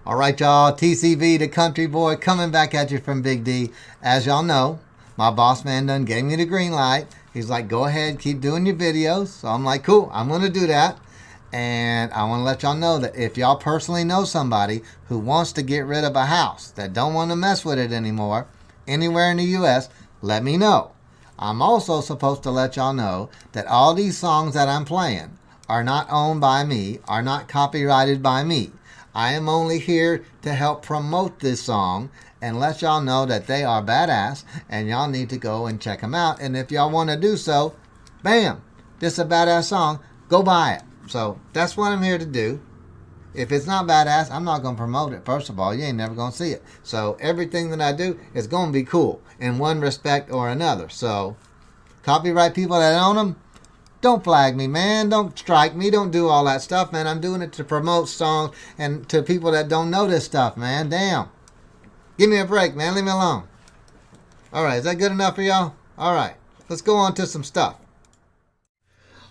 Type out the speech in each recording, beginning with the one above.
All right, y'all. TCB, the country boy, coming back at you from Big D. As y'all know, my boss man done gave me the green light. He's like, go ahead, keep doing your videos. So I'm like, cool, I'm going to do that. And I want to let y'all know that if y'all personally know somebody who wants to get rid of a house, that don't want to mess with it anymore, anywhere in the U.S., let me know. I'm also supposed to let y'all know that all these songs that I'm playing are not owned by me, are not copyrighted by me. I am only here to help promote this song and let y'all know that they are badass and y'all need to go and check them out. And if y'all want to do so, bam, this is a badass song, go buy it. So that's what I'm here to do. If it's not badass, I'm not going to promote it. First of all, you ain't never going to see it. So everything that I do is going to be cool in one respect or another. So copyright people that own them, don't flag me, man. Don't strike me. Don't do all that stuff, man. I'm doing it to promote songs and to people that don't know this stuff, man. Damn. Give me a break, man. Leave me alone. All right. Is that good enough for y'all? All right. Let's go on to some stuff.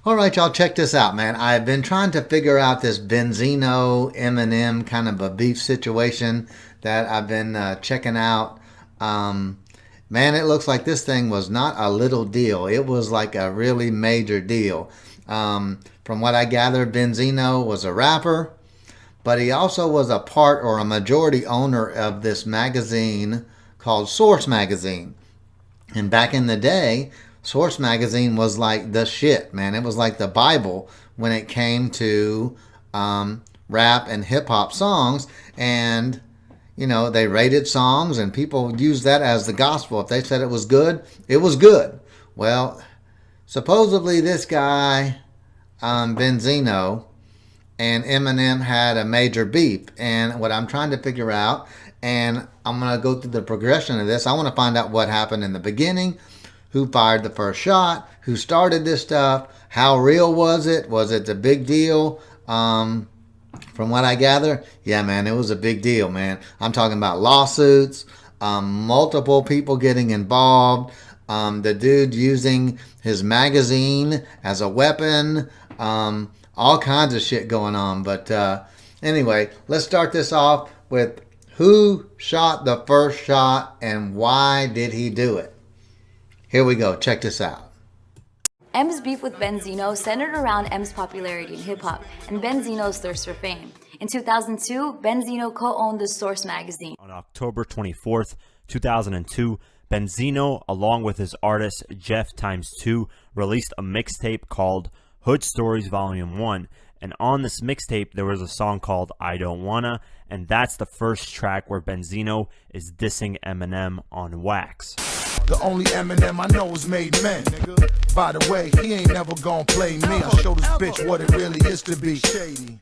All right, y'all. Check this out, man. I've been trying to figure out this Benzino, Eminem kind of a beef situation that I've been checking out. Man, it looks like this thing was not a little deal. It was like a really major deal. From what I gathered, Benzino was a rapper, but he also was a part or a majority owner of this magazine called Source Magazine. And back in the day, Source Magazine was like the shit, man. It was like the Bible when it came to rap and hip-hop songs. And you know, they rated songs and people used that as the gospel. If they said it was good, it was good. Well, supposedly this guy, Benzino, and Eminem had a major beef. And what I'm trying to figure out, and I'm going to go through the progression of this, I want to find out what happened in the beginning, who fired the first shot, who started this stuff, how real was it? Was it a big deal? From what I gather, yeah, man, it was a big deal, man. I'm talking about lawsuits, multiple people getting involved, the dude using his magazine as a weapon, all kinds of shit going on. But anyway, let's start this off with who shot the first shot and why did he do it? Here we go. Check this out. M's beef with Benzino centered around M's popularity in hip-hop and Benzino's thirst for fame. In 2002, Benzino co-owned the Source magazine. On October 24th, 2002, Benzino, along with his artist Jeff Times 2, released a mixtape called Hood Stories Volume 1. And on this mixtape, there was a song called I Don't Wanna, and that's the first track where Benzino is dissing Eminem on wax. The only Eminem I know is made men. By the way, he ain't never gonna play me. I show this bitch what it really is to be shady.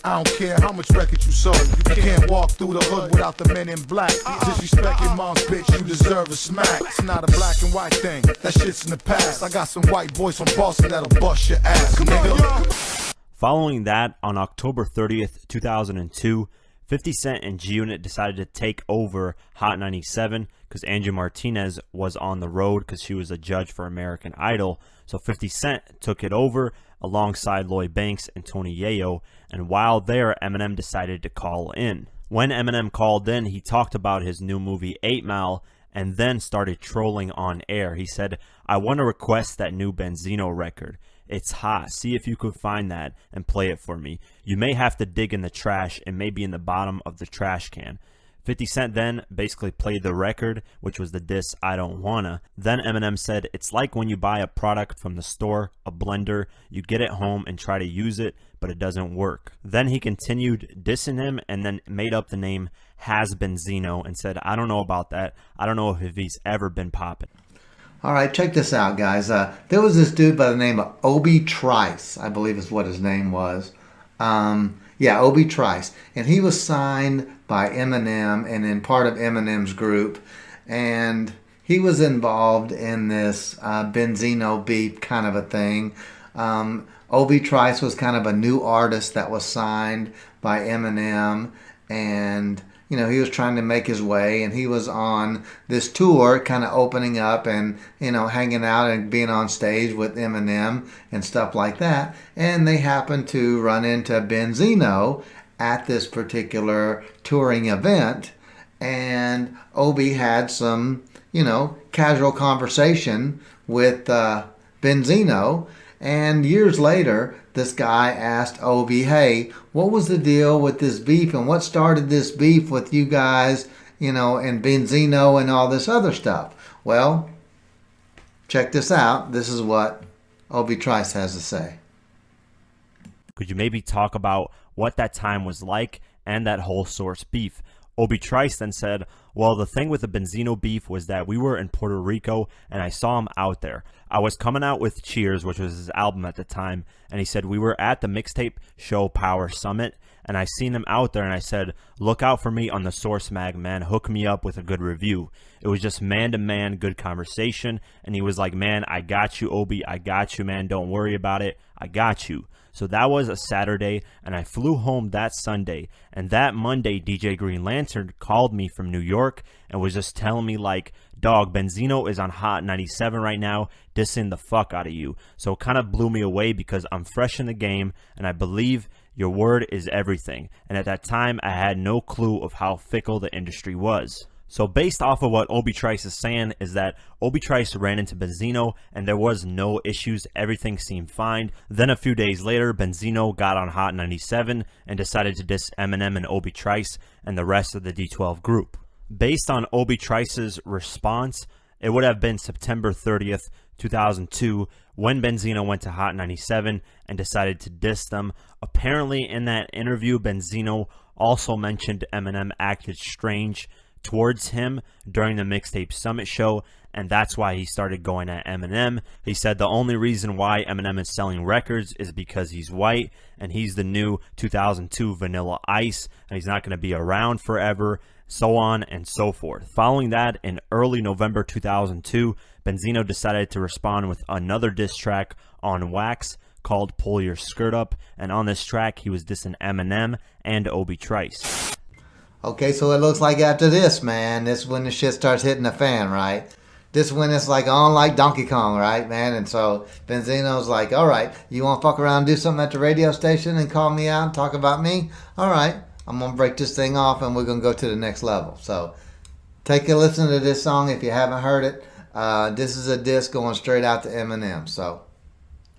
I don't care how much record you sold. You can't walk through the hood without the men in black. Disrespect your mom's bitch, you deserve a smack. It's not a black and white thing, that shit's in the past. I got some white boys from Boston that'll bust your ass, nigga. Following that, on October 30th, 2002, 50 Cent and G-Unit decided to take over Hot 97 because Angie Martinez was on the road because she was a judge for American Idol. So 50 Cent took it over alongside Lloyd Banks and Tony Yayo. And while there, Eminem decided to call in. When Eminem called in, he talked about his new movie 8 Mile and then started trolling on air. He said, I want to request that new Benzino record. It's hot. See if you could find that and play it for me. You may have to dig in the trash. It may be in the bottom of the trash can. 50 Cent then basically played the record, which was the diss I Don't Wanna. Then Eminem said, it's like when you buy a product from the store, a blender, you get it home and try to use it, but it doesn't work. Then he continued dissing him and then made up the name Has Benzino and said, I don't know about that. I don't know if he's ever been popping. All right, check this out, guys. There was this dude by the name of Obi Trice, I believe is what his name was. Yeah, Obi Trice. And he was signed by Eminem and in part of Eminem's group. And he was involved in this Benzino beef kind of a thing. Obi Trice was kind of a new artist that was signed by Eminem. And you know, he was trying to make his way, and he was on this tour kind of opening up and, you know, hanging out and being on stage with Eminem and stuff like that. And they happened to run into Benzino at this particular touring event, and Obi had some, casual conversation with Benzino. And years later, this guy asked Obi, hey, what was the deal with this beef and what started this beef with you guys, and Benzino and all this other stuff? Well, check this out. This is what Obi Trice has to say. Could you maybe talk about what that time was like and that whole Source beef? Obi Trice then said, well, the thing with the Benzino beef was that we were in Puerto Rico and I saw him out there. I was coming out with Cheers, which was his album at the time, and he said we were at the mixtape show Power Summit, and I seen him out there and I said, look out for me on the Source Mag, man. Hook me up with a good review. It was just man-to-man good conversation, and he was like, man, I got you, Obi. I got you, man. Don't worry about it. I got you. So that was a Saturday, and I flew home that Sunday. And that Monday, DJ Green Lantern called me from New York and was just telling me like, dog, Benzino is on Hot 97 right now, dissing the fuck out of you. So it kind of blew me away because I'm fresh in the game, and I believe your word is everything. And at that time, I had no clue of how fickle the industry was. So based off of what Obi Trice is saying is that Obi Trice ran into Benzino and there was no issues. Everything seemed fine. Then a few days later, Benzino got on Hot 97 and decided to diss Eminem and Obi Trice and the rest of the D12 group. Based on Obi Trice's response, it would have been September 30th, 2002 when Benzino went to Hot 97 and decided to diss them. Apparently in that interview, Benzino also mentioned Eminem acted strange towards him during the Mixtape Summit show, and that's why he started going at Eminem. He said the only reason why Eminem is selling records is because he's white and he's the new 2002 Vanilla Ice and he's not going to be around forever, so on and so forth. Following that, in early November 2002, Benzino decided to respond with another diss track on Wax called Pull Your Skirt Up, and on this track he was dissing Eminem and Obi Trice. Okay, so it looks like after this, man, this when the shit starts hitting the fan, right? This when it's like on like Donkey Kong, right, man? And so Benzino's like, all right, you want to fuck around and do something at the radio station and call me out and talk about me? All right, I'm going to break this thing off and we're going to go to the next level. So take a listen to this song if you haven't heard it. This is a diss going straight out to Eminem. So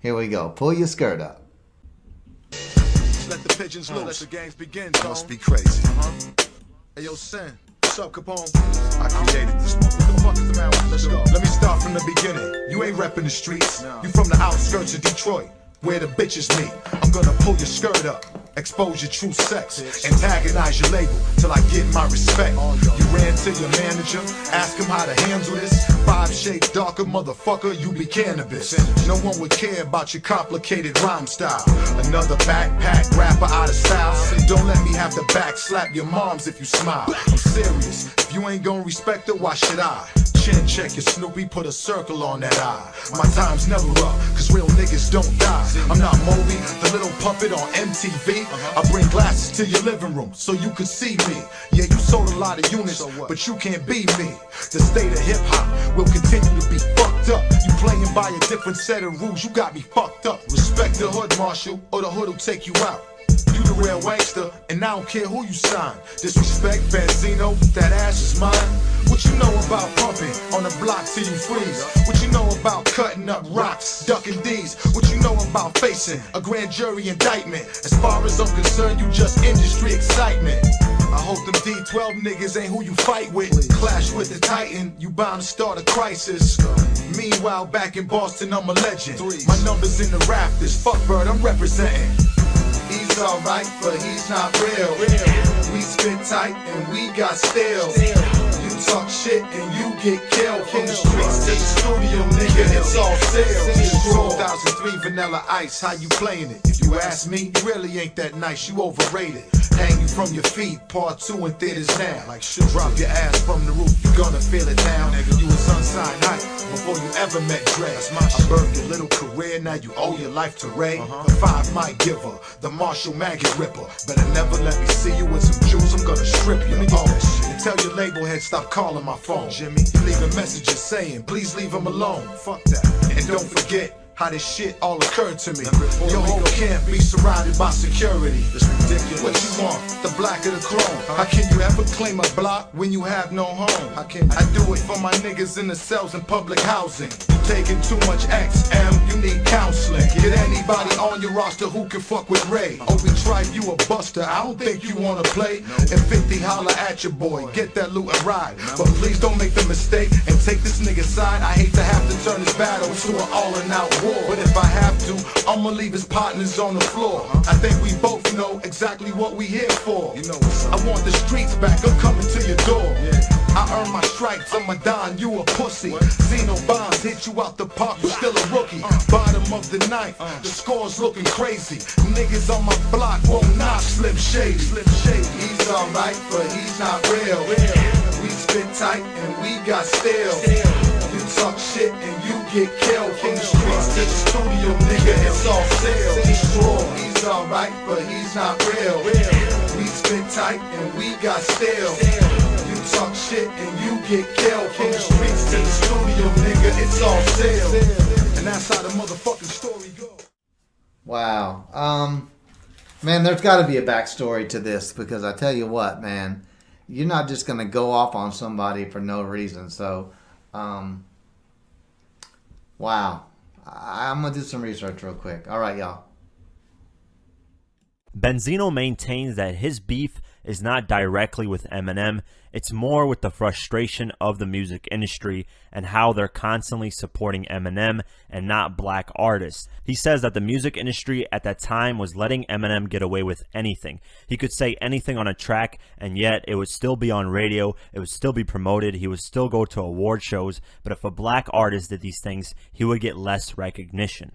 here we go. Pull your skirt up. Let the pigeons loose. Let the games begin. Must be crazy. Hey, yo, Sin. What's up, Capone? I created this. What the fuck is the matter? Let's go. Let me start from the beginning. You ain't repping the streets. No. You from the outskirts of Detroit, where the bitches meet. I'm gonna pull your skirt up, expose your true sex, antagonize your label till I get my respect. You ran to your manager, ask him how to handle this. 5 shades darker, motherfucker, you be cannabis. No one would care about your complicated rhyme style. Another backpack rapper out of style. Don't let me have to back slap your moms if you smile. I'm serious, if you ain't gonna respect her, why should I? Chin check your Snoopy, put a circle on that eye. My time's never up, cause real niggas don't die. I'm not Moby, the little puppet on MTV. I bring glasses to your living room so you can see me. Yeah, you sold a lot of units, but you can't be me. The state of hip-hop will continue to be fucked up. You playing by a different set of rules, you got me fucked up. Respect the hood, Marshall, or the hood will take you out. You the real wankster, and I don't care who you sign. Disrespect Benzino, that ass is mine. What you know about pumping on the block till you freeze? What you know about cutting up rocks, ducking D's? What you know about facing a grand jury indictment? As far as I'm concerned, you just industry excitement. I hope them D12 niggas ain't who you fight with. Clash with the Titan, you bound to start a crisis. Meanwhile, back in Boston, I'm a legend. My number's in the rafters, fuck Bird, I'm representing. He's alright, but he's not real. We spit tight and we got stale. You talk shit and you get killed. From the streets to the studio, nigga, it's all sales. 2003 Vanilla Ice, how you playing it? If you ask me, you really ain't that nice, you overrated. Hang you from your feet, part 2 in theaters now. Like drop your ass from the roof, you gonna feel it now. You was unsigned hype before you ever met Dre. I birthed your little career, now you owe your life to Ray. The 5 mic giver, the Marshall Maggot Ripper. Better never let me see you with some juice, I'm gonna strip you. And tell your label head stop calling my phone. Jimmy, you leaving messages saying, please leave him alone. Fuck that. And don't forget how this shit all occurred to me. Your whole camp be surrounded by security. It's ridiculous. What you want? The black of the chrome. How can you ever claim a block when you have no home? How can I do it for my niggas in the cells in public housing? You taking too much XM, you need counseling. Get anybody on your roster who can fuck with Ray. Oh, we tried you a buster, I don't think you wanna play. And 50 holler at your boy, get that loot and ride. But please don't make the mistake and take this nigga's side. I hate to have to turn this battle to an all and out war. But if I have to, I'ma leave his partners on the floor. I think we both know exactly what we here for. I want the streets back, I'm coming to your door. I earn my stripes, I'm a don, you a pussy. Zeno bombs hit you out the park, you still a rookie. Bottom of the ninth, the score's looking crazy. Niggas on my block won't knock Slim Shady. He's alright, but he's not real. We spit tight and we got steel. You talk shit and you get killed. From the streets to the studio, nigga, it's all sales. He's alright, but he's not real. We spit tight and we got steel. You talk shit and you get killed. From the streets to the studio, nigga, it's all sales. And that's how the motherfucking story goes. Wow. Man, there's got to be a backstory to this, because I tell you what, man, you're not just going to go off on somebody for no reason. So, wow. I'm going to do some research real quick. All right, y'all. Benzino maintains that his beef is not directly with Eminem, it's more with the frustration of the music industry and how they're constantly supporting Eminem and not black artists. He says that the music industry at that time was letting Eminem get away with anything. He could say anything on a track and yet it would still be on radio, it would still be promoted, he would still go to award shows, but if a black artist did these things, he would get less recognition.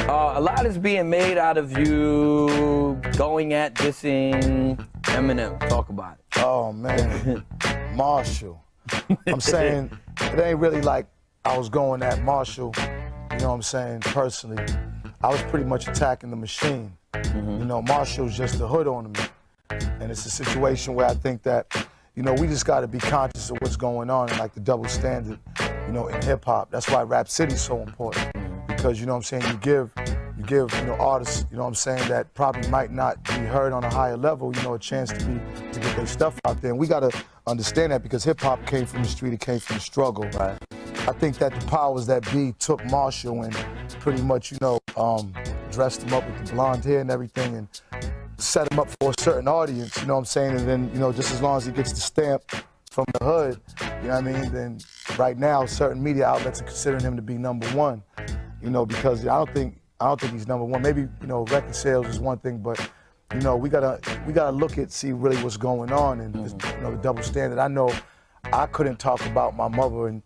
A lot is being made out of you going at dissing Eminem. Talk about it. Oh, man. Marshall. I'm saying, it ain't really like I was going at Marshall, you know what I'm saying, personally. I was pretty much attacking the machine. You know, Marshall's just the hood on me. And it's a situation where I think that, you know, we just got to be conscious of what's going on and like the double standard, you know, in hip hop. That's why Rap City's so important. Because, you know what I'm saying, you give, you know, artists, you know what I'm saying, that probably might not be heard on a higher level, you know, a chance to get their stuff out there. And we got to understand that, because hip-hop came from the street, it came from the struggle. Right. I think that the powers that be took Marshall and pretty much, you know, dressed him up with the blonde hair and everything and set him up for a certain audience, you know what I'm saying? And then, you know, just as long as he gets the stamp from the hood, you know what I mean, then right now certain media outlets are considering him to be number one. You know, because I don't think he's number one. Maybe, you know, record sales is one thing, but, you know, we gotta look at, see really what's going on, and you know, the double standard. I know I couldn't talk about my mother and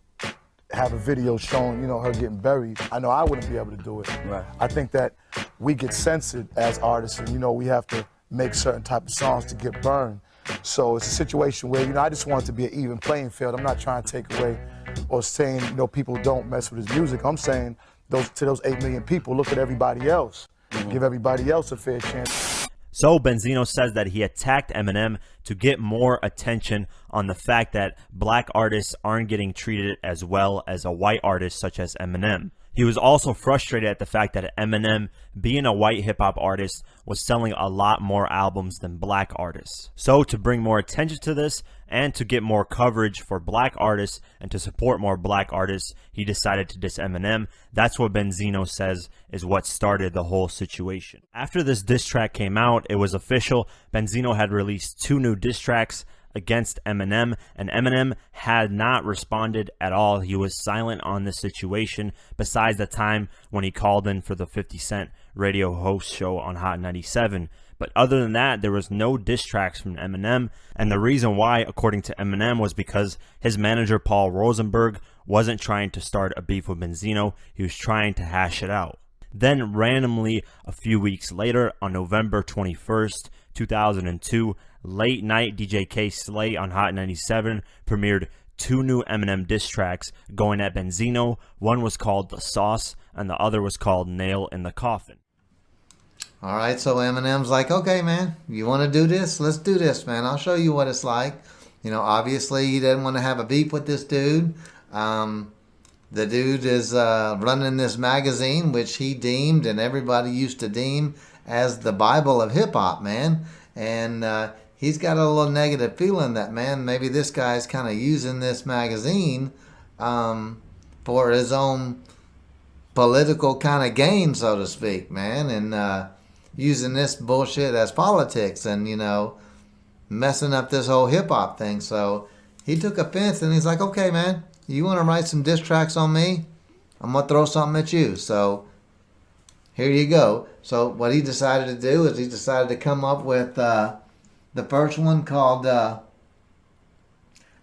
have a video showing, you know, her getting buried. I know I wouldn't be able to do it. Right. I think that we get censored as artists, and, you know, we have to make certain type of songs to get burned. So it's a situation where, you know, I just want it to be an even playing field. I'm not trying to take away or saying, you know, people don't mess with his music. I'm saying, to those 8 million people, look at everybody else. Give everybody else a fair chance. So Benzino says that he attacked Eminem to get more attention on the fact that black artists aren't getting treated as well as a white artist such as Eminem. He was also frustrated at the fact that Eminem, being a white hip-hop artist, was selling a lot more albums than black artists. So to bring more attention to this and to get more coverage for black artists and to support more black artists, he decided to diss Eminem. That's what Benzino says is what started the whole situation. After this diss track came out, it was official. Benzino had released 2 new diss tracks against Eminem, and Eminem had not responded at all. He was silent on the situation, besides the time when he called in for the 50 Cent radio host show on Hot 97. But other than that, there was no diss tracks from Eminem, and the reason why, according to Eminem, was because his manager Paul Rosenberg wasn't trying to start a beef with Benzino, he was trying to hash it out. Then randomly, a few weeks later, on November 21st, 2002, late night DJ K Slay on Hot 97 premiered 2 new Eminem diss tracks going at Benzino. One was called The Sauce and the other was called Nail in the Coffin. All right, so Eminem's like, okay, man, you want to do this? Let's do this, man. I'll show you what it's like. You know, obviously he didn't want to have a beef with this dude. The dude is running this magazine, which he deemed and everybody used to deem as the Bible of hip hop, man. And he's got a little negative feeling that, man, maybe this guy's kind of using this magazine for his own political kind of gain, so to speak, man. And using this bullshit as politics and, you know, messing up this whole hip hop thing. So he took offense and he's like, okay, man, you want to write some diss tracks on me? I'm going to throw something at you. So here you go. So what he decided to do is he decided to come up with the first one called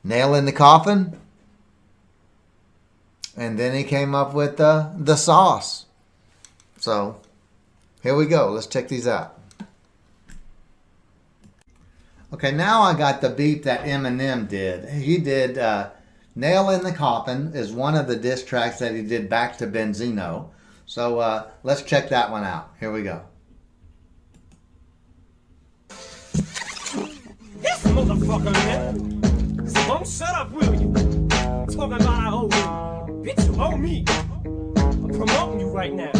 Nail in the Coffin. And then he came up with the Sauce. So here we go. Let's check these out. Okay, now I got the beat that Eminem did. He did Nail in the Coffin is one of the diss tracks that he did back to Benzino. So let's check that one out. Here we go. This motherfucker, man. So don't shut up, will you? Talking about I owe you. Bitch, you owe me. I'm promoting you right now.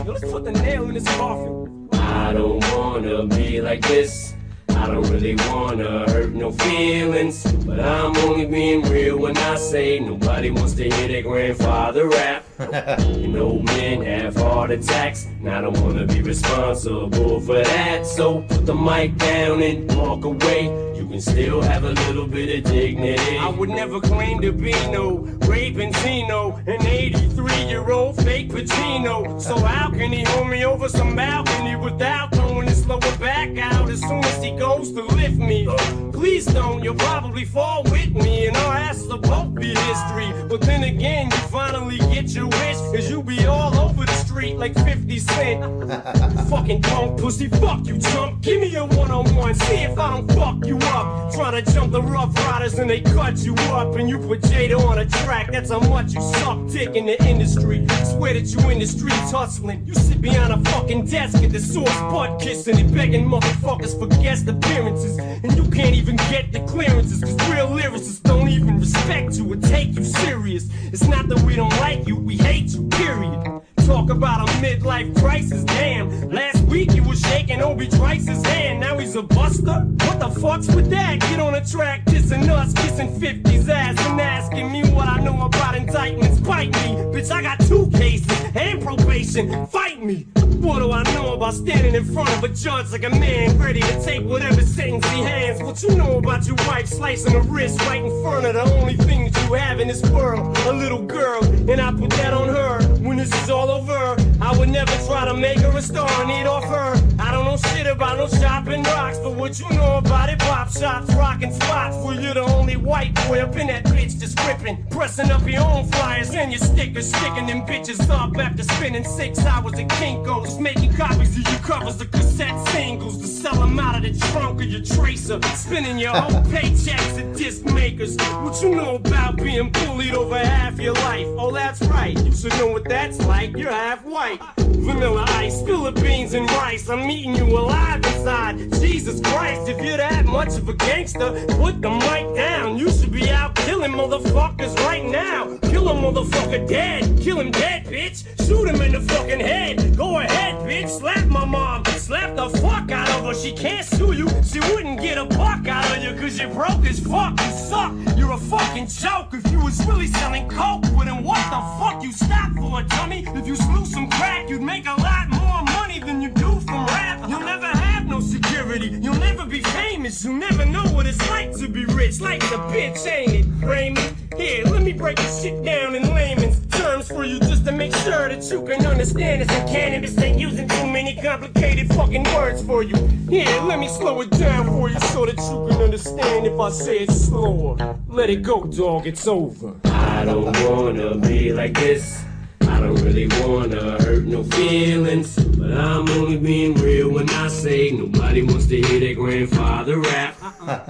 Yo, let's put the nail in this coffin. I don't wanna be like this. I don't really wanna hurt no feelings, but I'm only being real when I say nobody wants to hear their grandfather rap. You know men have heart attacks, and I don't wanna be responsible for that. So put the mic down and walk away. You can still have a little bit of dignity. I would never claim to be no Ray Benzino, an 83-year-old fake Pacino. So how can he hold me over some balcony without throwing his lower back out as soon as he goes to lift me? Please don't, you'll probably fall with me, and our asses will both be history. But then again, you finally get your wish, cause you be all over the street like 50 Cent. Fucking punk pussy, fuck you chump. Give me a one-on-one, see if I don't fuck you up. Trying to jump the Rough Riders and they cut you up, and you put Jada on a track, that's how much you suck dick in the industry. Swear that you in the streets hustling. You sit behind a fucking desk at the source butt kissing and begging motherfuckers for guest appearances, and you can't even get the clearances, cause real lyricists don't even respect you or take you serious. It's not that we don't like you, we hate you, period. Talk about a midlife crisis, damn. Last week you was shaking Obi Trice's hand, now he's a buster? What the fuck's with that? Get on a track dissing us, kissing 50's ass and asking me what I know about indictments. Bite me, bitch, I got 2 cases and probation, fight me. What do I know about standing in front of a judge like a man ready to take whatever sentence he hands? What you know about your wife slicing a wrist right in front of the only thing that you have in this world, a little girl, and I put that on her. When this is all over, I would never try to make her a star and eat off her. I don't know shit about no shopping rocks, but what you know about it, pop shops, rockin' spots, where you're the only white boy up in that bitch just ripping, pressing up your own flyers and your stickers, sticking them bitches up after spending 6 hours at Kinko's, making copies of your covers of cassette singles to sell them out of the trunk of your Tracer, spending your whole paychecks at disc makers. What you know about being bullied over half your life? Oh, that's right, you should know what that's like. You're half white. Vanilla ice, spill the beans and rice. I'm eating you alive inside. Jesus Christ, if you're that much of a gangster, put the mic down. You should be out killing motherfuckers right now. Kill a motherfucker dead. Kill him dead, bitch. Shoot him in the fucking head. Go ahead, bitch. Slap my mom. Slap the fuck out of her. She can't sue you. She wouldn't get a buck out of you cause you're broke as fuck. You suck. You're a fucking joke. If you was really selling coke, well then what the fuck you stop for, dummy? If you slew some crack, you'd make a lot more money than you do from rap. You'll never have no security. You'll never be famous. You'll never know what it's like to be rich. Life's a bitch, ain't it, Raymond? Here, let me break this shit down in layman's terms for you just to make sure that you can understand this. And cannabis ain't using too many complicated fucking words for you. Here, let me slow it down for you so that you can understand if I say it slower. Let it go, dog, it's over. I don't wanna be like this. I don't really wanna hurt no feelings, but I'm only being real when I say nobody wants to hear their grandfather rap.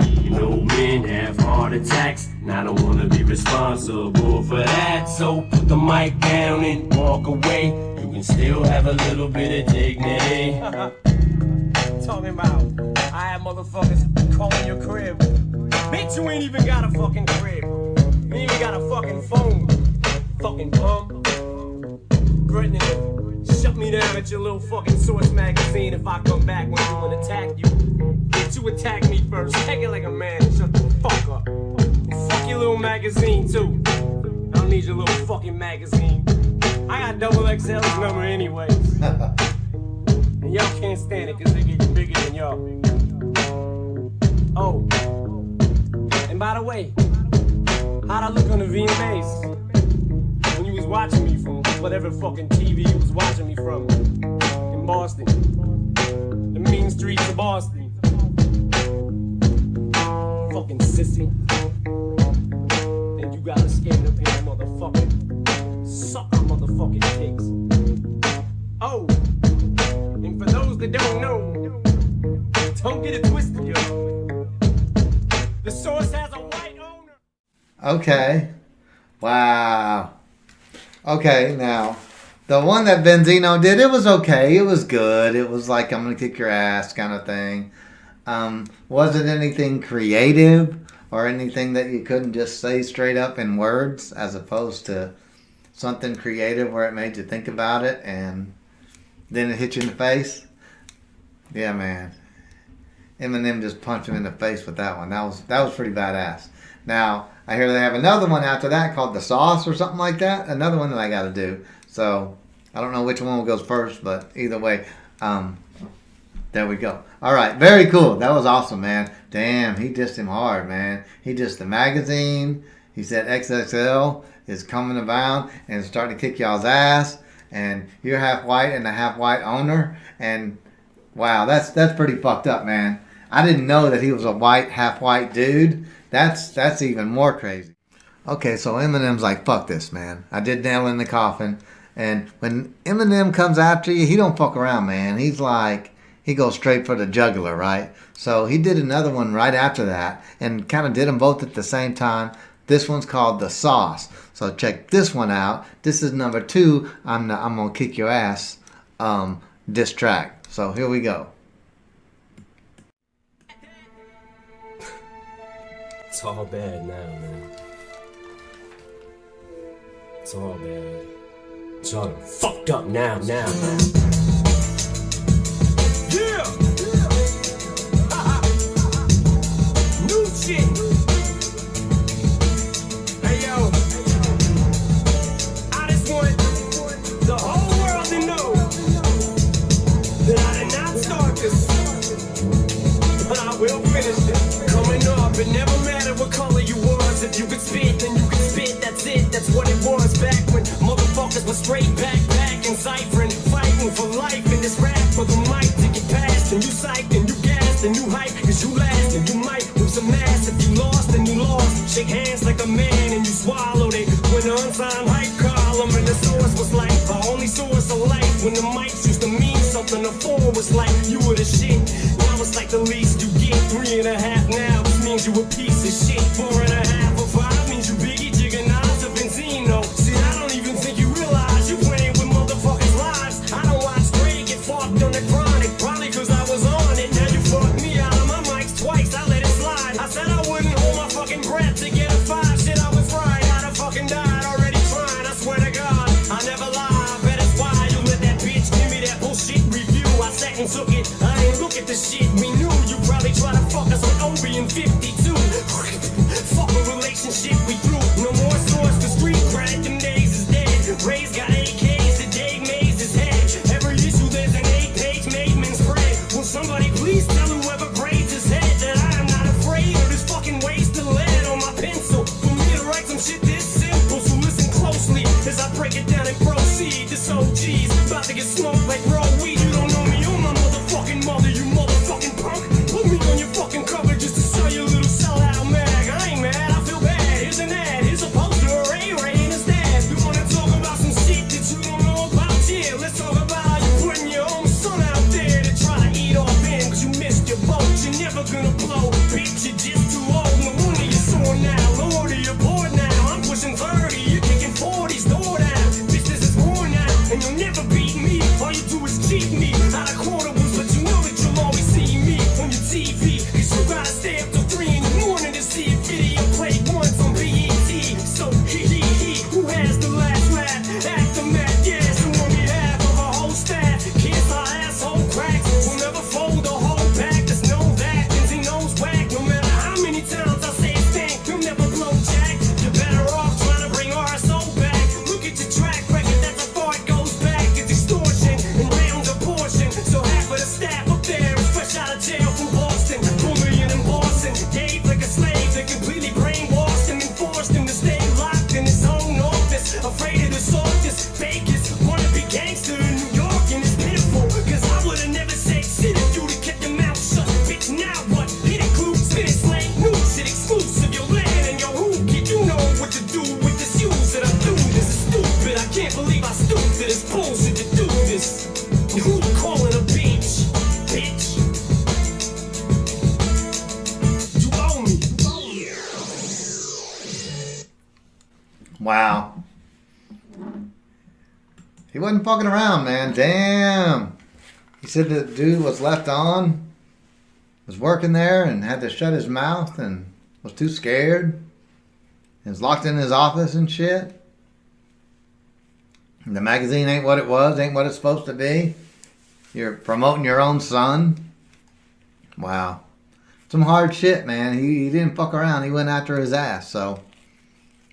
You know men have heart attacks, and I don't wanna be responsible for that. So put the mic down and walk away. You can still have a little bit of dignity. Talking about I have motherfuckers calling your crib. Bitch, you ain't even got a fucking crib. You ain't even got a fucking phone. Fucking bum. Threatening to shut me down at your little fucking Source magazine if I come back one day and attack you. But you attack me first. Take it like a man and shut the fuck up. Fuck your little magazine too. I don't need your little fucking magazine. I got double XL's number anyways. And y'all can't stand it because they get bigger than y'all. Oh. And by the way, how'd I look on the VMAs? When you was watching me from whatever fucking TV you was watching me from in Boston. The mean streets of Boston. Fucking sissy. Then you gotta skate up here, motherfucker. Suck on motherfucking dicks. Oh, and for those that don't know, don't get it twisted, yo. The Source has a white owner. Okay. Wow. Okay, now, the one that Benzino did, it was okay. It was good. It was like, I'm going to kick your ass kind of thing. Wasn't anything creative or anything that you couldn't just say straight up in words, as opposed to something creative where it made you think about it and then it hit you in the face. Yeah, man. Eminem just punched him in the face with that one. That was pretty badass. Now, I hear they have another one after that called The Sauce or something like that. Another one that I got to do. So, I don't know which one goes first, but either way, there we go. All right, very cool. That was awesome, man. Damn, he dissed him hard, man. He dissed the magazine. He said XXL is coming around and starting to kick y'all's ass. And you're half white and a half white owner. And wow, that's pretty fucked up, man. I didn't know that he was a white, half white dude. That's even more crazy. Okay, so Eminem's like, fuck this, man. I did nail in the coffin. And when Eminem comes after you, he don't fuck around, man. He's like, he goes straight for the jugular, right? So he did another one right after that and kind of did them both at the same time. This one's called The Sauce. So check this one out. This is number 2. I'm gonna kick your ass diss track. So here we go. It's all bad now, man. It's all bad. It's all fucked up now. Yeah! New shit! Hey yo, I just want the whole world to know that I did not start this, but I will finish it. Coming up, it never mattered what color you was. If you could spit, then you could spit. That's it, that's what it was back when motherfuckers were straight back and ciphering, fighting for life in this rap for the mic to get past. And you psyched and you gassed and you hype, cause you last and you might lose some ass. If you lost, then you lost. Shake hands like a man and you swallowed it. When the unsigned hype column and the Source was like the only source of life. When the mics used to mean something, the 4 was like you were the shit. Now it's like the least you get. 3.5 now, which means you a piece of shit. 4.5 or 5 means you Biggie, Jigga, Nas, or Benzino. See, I don't even think you realize you playing with motherfuckers' lives. I don't watch Dre get fucked on the chronic, probably cause I was on it. Now you fucked me out of my mics twice, I let it slide. I said I wouldn't hold my fucking breath to get a 5. Shit, I was right, I'd have fucking died already trying. I swear to God, I never lie. I bet it's why you let that bitch give me that bullshit review. I sat and took it, I ain't look at the shit. We knew you probably try to fuck us with Obi in 52. Fuck a relationship we threw. No more Source for street credit, them days is dead. Ray's got AKs, the Dave Mays is head. Every issue there's an 8-page Maidman spread. Will somebody please tell whoever braids his head that I am not afraid of this fucking waste of lead on my pencil. For me to write some shit this simple, so listen closely as I break it down and proceed. This OG's about to get smoked like raw weed. You don't know me, you're my motherfucking mother, you motherfucking punk. Put me on your fucking cover just to show you a little Wow. He wasn't fucking around, man. Damn. He said the dude was left on, was working there and had to shut his mouth and was too scared. He was locked in his office and shit. The magazine ain't what it was, ain't what it's supposed to be. You're promoting your own son. Wow. Some hard shit, man. He didn't fuck around. He went after his ass. So,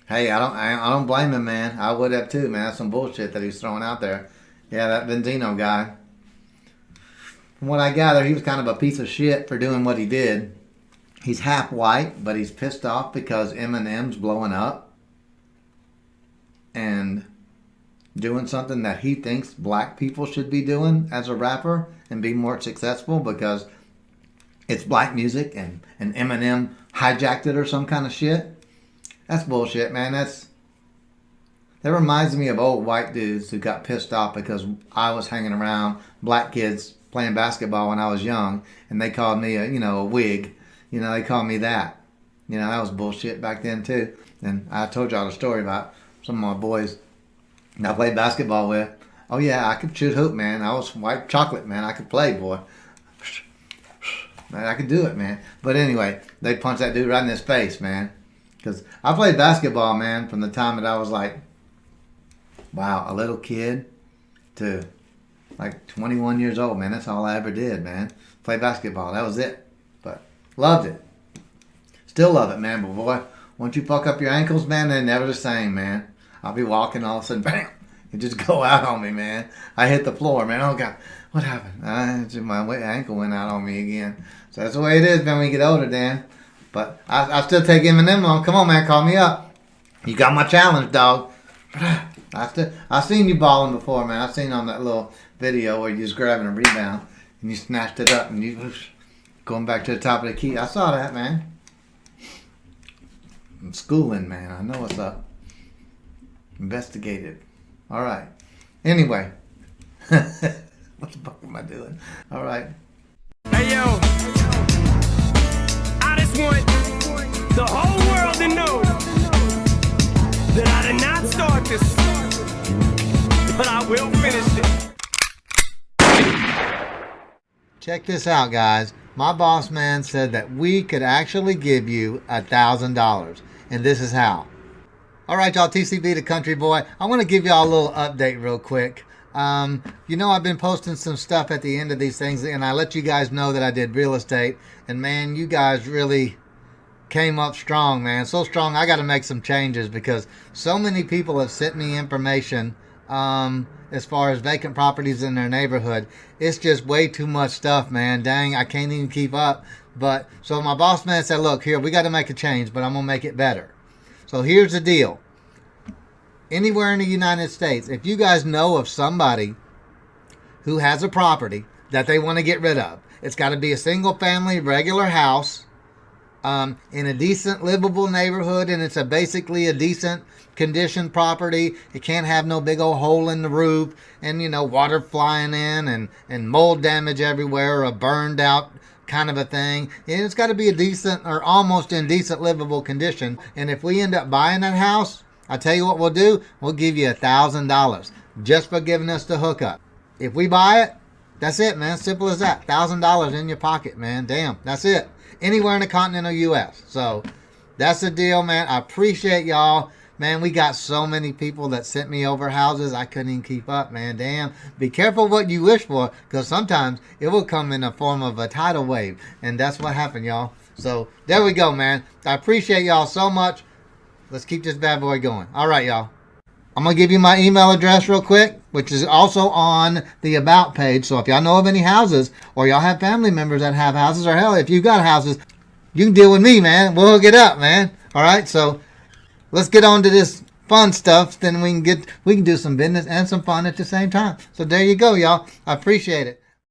hey, I don't blame him, man. I would have too, man. That's some bullshit that he's throwing out there. Yeah, that Benzino guy. From what I gather, he was kind of a piece of shit for doing what he did. He's half white, but he's pissed off because Eminem's blowing up and doing something that he thinks black people should be doing as a rapper and be more successful because it's black music and Eminem hijacked it or some kind of shit. That's bullshit, man. That reminds me of old white dudes who got pissed off because I was hanging around black kids playing basketball when I was young, and they called me a wig. They called me that. That was bullshit back then too. And I told y'all the story about some of my boys I played basketball with. Oh yeah, I could shoot hoop, man. I was white chocolate, man. I could play, boy. Man, I could do it, man. But anyway, they punched that dude right in his face, man. Because I played basketball, man, from the time that I was like, wow, a little kid to like 21 years old, man. That's all I ever did, man. Play basketball. That was it. But loved it. Still love it, man. But boy, once you fuck up your ankles, man, they're never the same, man. I'll be walking, all of a sudden, bam, it just go out on me, man. I hit the floor, man. Oh, God, what happened? My ankle went out on me again. So that's the way it is, man, when you get older, Dan. But I still take Eminem on. Come on, man, call me up. You got my challenge, dog. I seen you balling before, man. I seen on that little video where you was grabbing a rebound and you snatched it up and you going back to the top of the key. I saw that, man. I'm schooling, man. I know what's up. Investigated. All right. Anyway. What the fuck am I doing? All right. Hey yo, I just want the whole world to know that I did not start this, but I will finish it. Check this out, guys. My boss man said that we could actually give you $1,000, and this is how. All right, y'all, T.C.B. the Country Boy. I want to give y'all a little update real quick. I've been posting some stuff at the end of these things, and I let you guys know that I did real estate. And, man, you guys really came up strong, man. So strong, I got to make some changes because so many people have sent me information as far as vacant properties in their neighborhood. It's just way too much stuff, man. Dang, I can't even keep up. But so my boss man said, look, here, we got to make a change, but I'm going to make it better. So here's the deal. Anywhere in the United States, if you guys know of somebody who has a property that they want to get rid of, it's got to be a single family, regular house in a decent, livable neighborhood, and it's basically a decent condition property. It can't have no big old hole in the roof and, water flying in and mold damage everywhere or a burned out kind of a thing. And it's got to be a decent or almost in decent livable condition. And if we end up buying that house, I tell you what we'll do. We'll give you $1,000 just for giving us the hookup. If we buy it, that's it, man. Simple as that. $1,000 in your pocket, man. Damn, that's it. Anywhere in the continental U.S. So that's the deal, man. I appreciate y'all. Man, we got so many people that sent me over houses. I couldn't even keep up, man. Damn. Be careful what you wish for, because sometimes it will come in the form of a tidal wave. And that's what happened, y'all. So there we go, man. I appreciate y'all so much. Let's keep this bad boy going. All right, y'all. I'm going to give you my email address real quick, which is also on the About page. So if y'all know of any houses, or y'all have family members that have houses, or hell, if you got houses, you can deal with me, man. We'll hook it up, man. All right, so let's get on to this fun stuff. Then we can do some business and some fun at the same time. So there you go, y'all. I appreciate it.